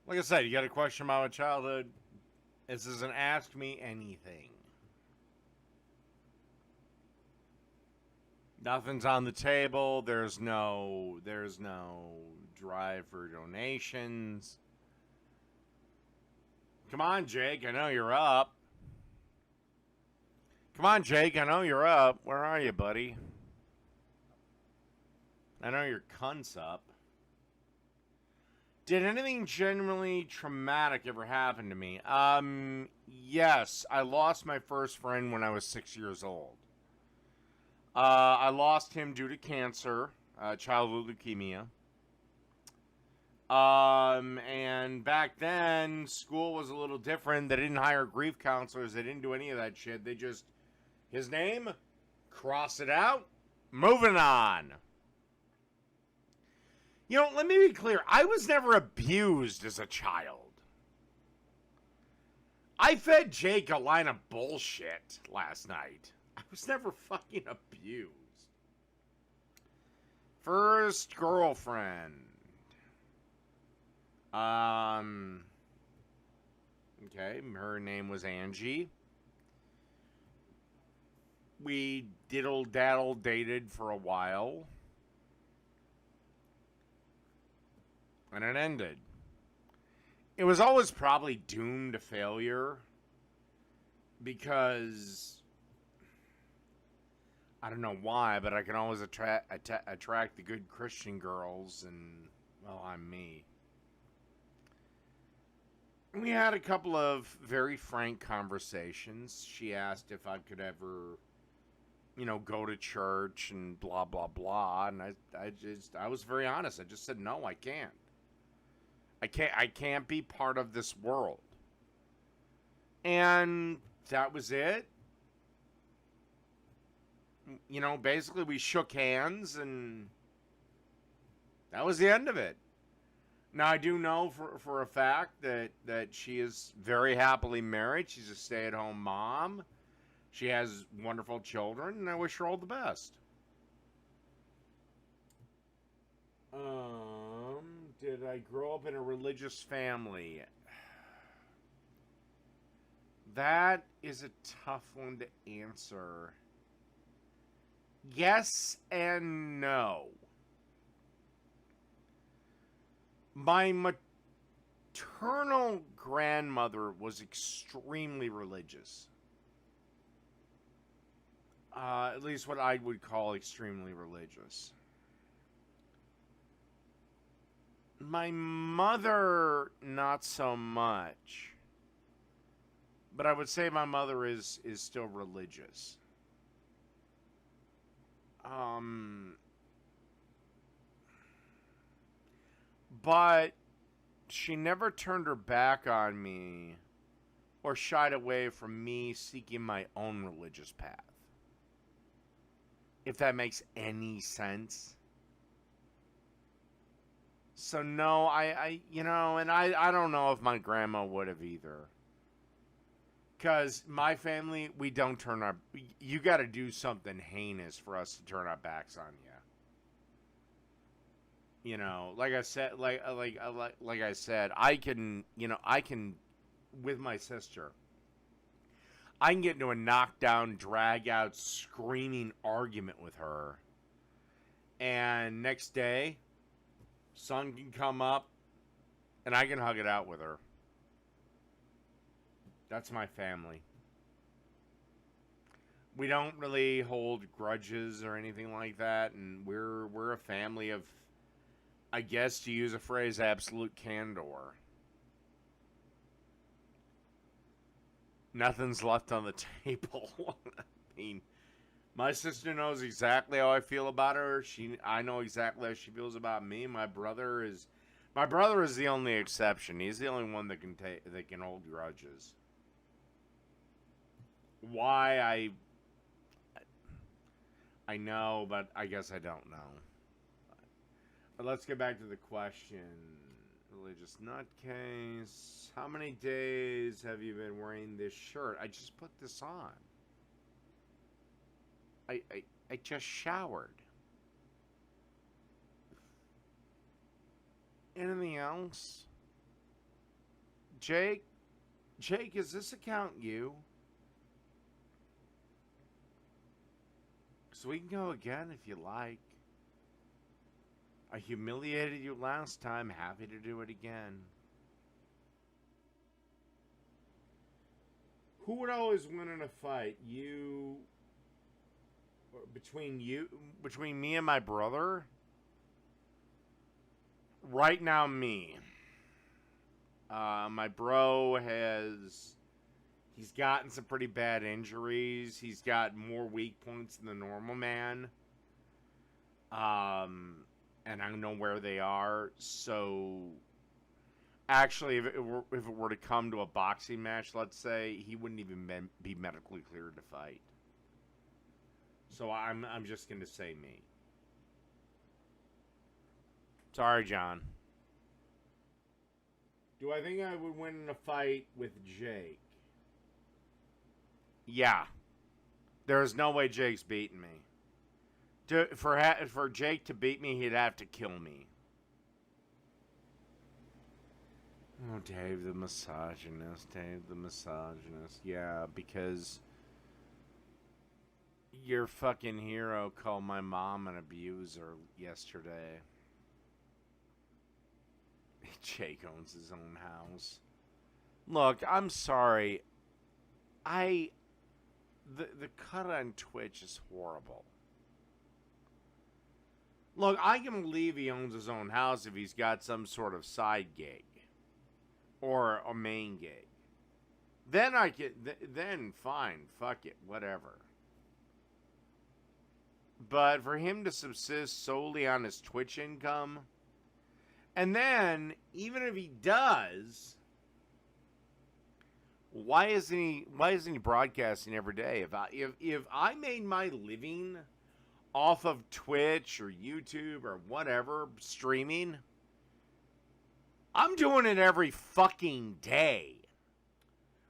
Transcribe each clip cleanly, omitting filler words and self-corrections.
Like I said, you got a question about my childhood. This is an Ask Me Anything. Nothing's on the table. There's no drive for donations. Come on, Jake. I know you're up. Come on, Jake. I know you're up. Where are you, buddy? I know your cunt's up. Did anything genuinely traumatic ever happen to me? Yes. I lost my first friend when I was 6 years old. I lost him due to cancer, childhood leukemia. And back then, school was a little different. They didn't hire grief counselors. They didn't do any of that shit. They just, his name, cross it out, moving on. You know, let me be clear. I was never abused as a child. I fed Jake a line of bullshit last night. I was never fucking abused. First girlfriend. Okay, her name was Angie. We diddle daddle dated for a while. And it ended. It was always probably doomed to failure because I don't know why, but I can always attract the good Christian girls, and well, I'm me. We had a couple of very frank conversations. She asked if I could ever, go to church and blah blah blah, and I was very honest. I just said no, I can't. I can't be part of this world. And that was it. Basically we shook hands and that was the end of it. Now I do know for a fact that she is very happily married. She's a stay-at-home mom. She has wonderful children, and I wish her all the best. Did I grow up in a religious family? That is a tough one to answer. Yes and no. My maternal grandmother was extremely religious. At least what I would call extremely religious. My mother, not so much. But I would say my mother is still religious. But she never turned her back on me or shied away from me seeking my own religious path. If that makes any sense. So no, and I don't know if my grandma would have either. Because my family, we don't turn our... You got to do something heinous for us to turn our backs on you. Like I said, like I said, I can, with my sister, I can get into a knockdown, drag out, screaming argument with her, and next day, sun can come up, and I can hug it out with her. That's my family. We don't really hold grudges or anything like that, and we're a family of, I guess, to use a phrase, absolute candor. Nothing's left on the table. I mean, my sister knows exactly how I feel about her. I know exactly how she feels about me. My brother is the only exception. He's the only one that can hold grudges. Why I know, but I guess I don't know. But let's get back to the question. Religious nutcase. How many days have you been wearing this shirt? I just put this on. I just showered. Anything else? Jake, is this account you? So we can go again if you like. I humiliated you last time. Happy to do it again. Who would always win in a fight? You... Between me and my brother? Right now, me. My bro he's gotten some pretty bad injuries. He's got more weak points than the normal man. And I know where they are. So, actually, if it were to come to a boxing match, let's say, he wouldn't even be medically cleared to fight. So I'm just gonna say me. Sorry, John. Do I think I would win in a fight with Jake? Yeah. There's no way Jake's beating me. For Jake to beat me, he'd have to kill me. Oh, Dave the misogynist. Yeah, because your fucking hero called my mom an abuser yesterday. Jake owns his own house. Look, I'm sorry. The cut on Twitch is horrible. Look, I can believe he owns his own house if he's got some sort of side gig. Or a main gig. Then then fine, fuck it, whatever. But for him to subsist solely on his Twitch income, and then even if he does, why isn't he broadcasting every day? If I made my living off of Twitch or YouTube or whatever streaming, I'm doing it every fucking day.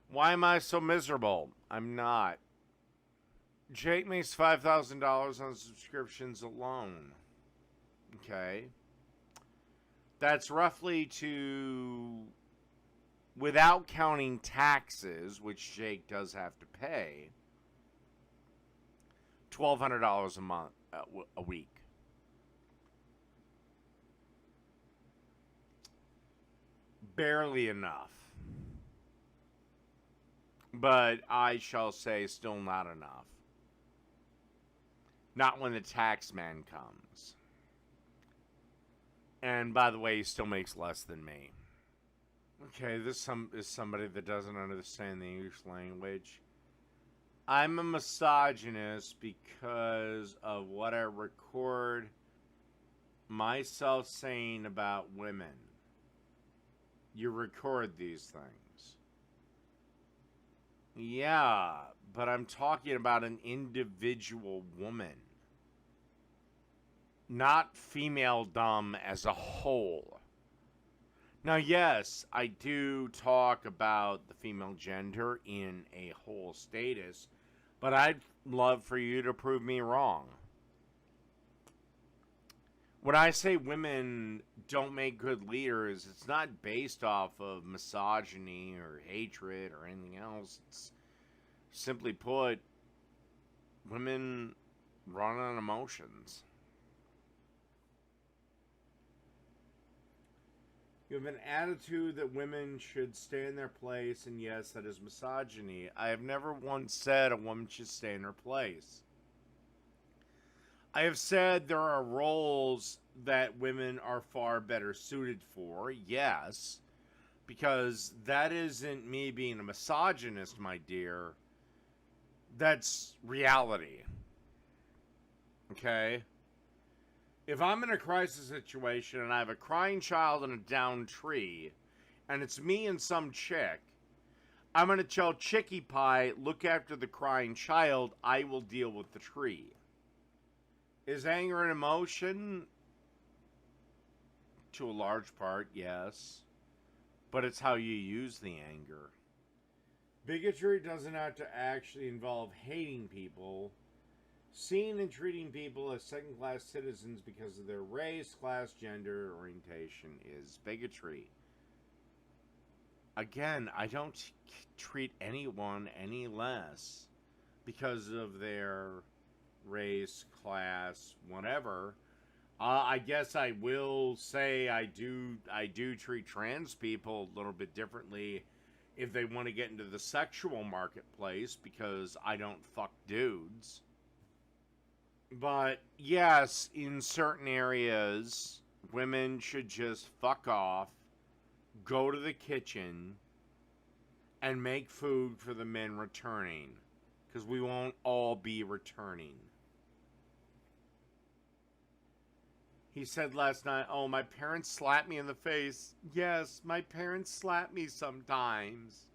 Why am I so miserable? I'm not. Jake makes $5,000 on subscriptions alone. Okay. That's roughly without counting taxes, which Jake does have to pay, $1,200 a month, a week. Barely enough. But I shall say still not enough. Not when the tax man comes. And by the way, he still makes less than me. Okay, this is somebody that doesn't understand the English language. I'm a misogynist because of what I record myself saying about women. You record these things. Yeah, but I'm talking about an individual woman. Not female-dom as a whole. Now, yes, I do talk about the female gender in a whole status, but I'd love for you to prove me wrong. When I say women don't make good leaders, it's not based off of misogyny or hatred or anything else. It's simply put, women run on emotions. You have an attitude that women should stay in their place, and yes, that is misogyny. I have never once said a woman should stay in her place. I have said there are roles that women are far better suited for, yes, because that isn't me being a misogynist, my dear. That's reality. Okay? If I'm in a crisis situation and I have a crying child in a downed tree, and it's me and some chick, I'm going to tell Chickie Pie, look after the crying child, I will deal with the tree. Is anger an emotion? To a large part, yes. But it's how you use the anger. Bigotry doesn't have to actually involve hating people. Seeing and treating people as second-class citizens because of their race, class, gender, orientation is bigotry. again, I don't treat anyone any less because of their race, class, whatever. I guess I will say I do treat trans people a little bit differently if they want to get into the sexual marketplace because I don't fuck dudes. But yes, in certain areas, women should just fuck off, go to the kitchen, and make food for the men returning. Because we won't all be returning. He said last night, oh, my parents slapped me in the face. Yes, my parents slap me sometimes.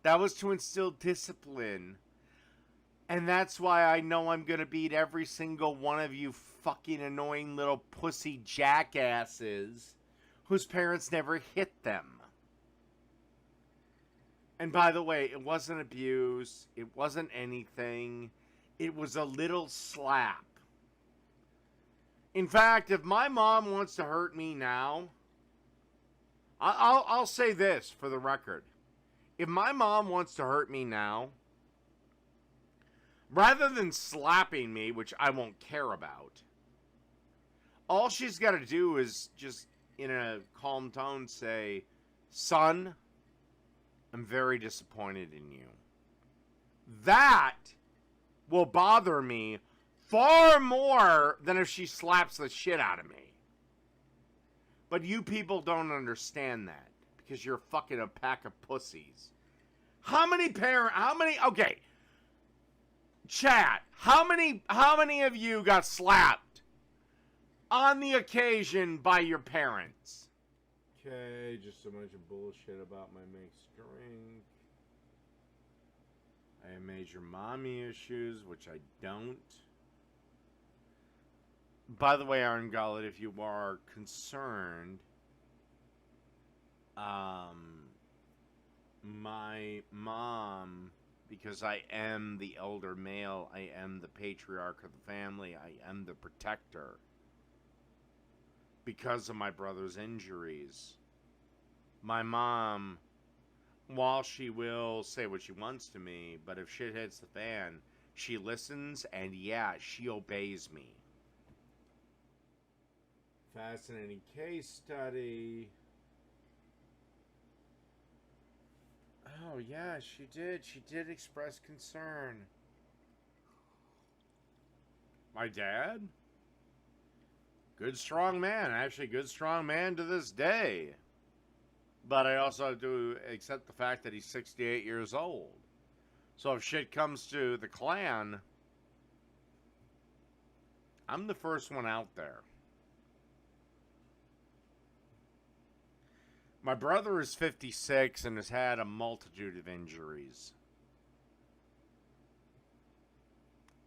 That was to instill discipline. And that's why I know I'm going to beat every single one of you fucking annoying little pussy jackasses whose parents never hit them. And by the way, it wasn't abuse. It wasn't anything. It was a little slap. In fact, if my mom wants to hurt me now, I'll say this for the record. If my mom wants to hurt me now, rather than slapping me, which I won't care about, all she's got to do is just, in a calm tone, say, son, I'm very disappointed in you. That will bother me far more than if she slaps the shit out of me. But you people don't understand that because you're fucking a pack of pussies. Okay, chat, how many of you got slapped on the occasion by your parents? Okay, just a bunch of bullshit about my mixed drink. I have major mommy issues, which I don't. By the way, Iron Gullet, if you are concerned, my mom, because I am the elder male, I am the patriarch of the family, I am the protector. Because of my brother's injuries, my mom, while she will say what she wants to me, but if shit hits the fan, she listens and yeah, she obeys me. Fascinating case study. Oh yeah, she did. She did express concern. My dad? Good strong man. Actually, good strong man to this day. But I also have to accept the fact that he's 68 years old. So if shit comes to the clan, I'm the first one out there. My brother is 56 and has had a multitude of injuries.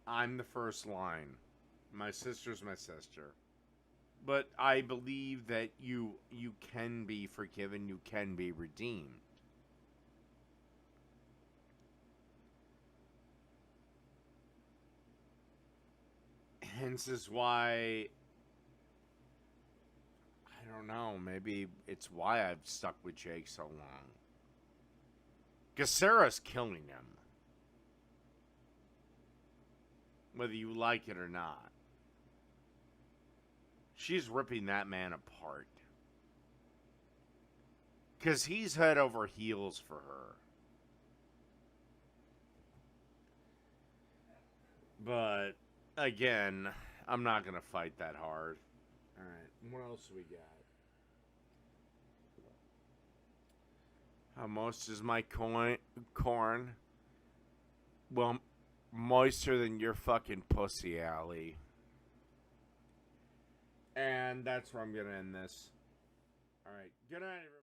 I'm the first line. My sister's my sister. But I believe that you can be forgiven, you can be redeemed. Hence is why, I don't know, maybe it's why I've stuck with Jake so long. Because Sarah's killing him. Whether you like it or not. She's ripping that man apart. Because he's head over heels for her. But, again, I'm not going to fight that hard. Alright, what else do we got? How moist is my corn? Well, moister than your fucking pussy, Allie. And that's where I'm going to end this. Alright, good night, everybody.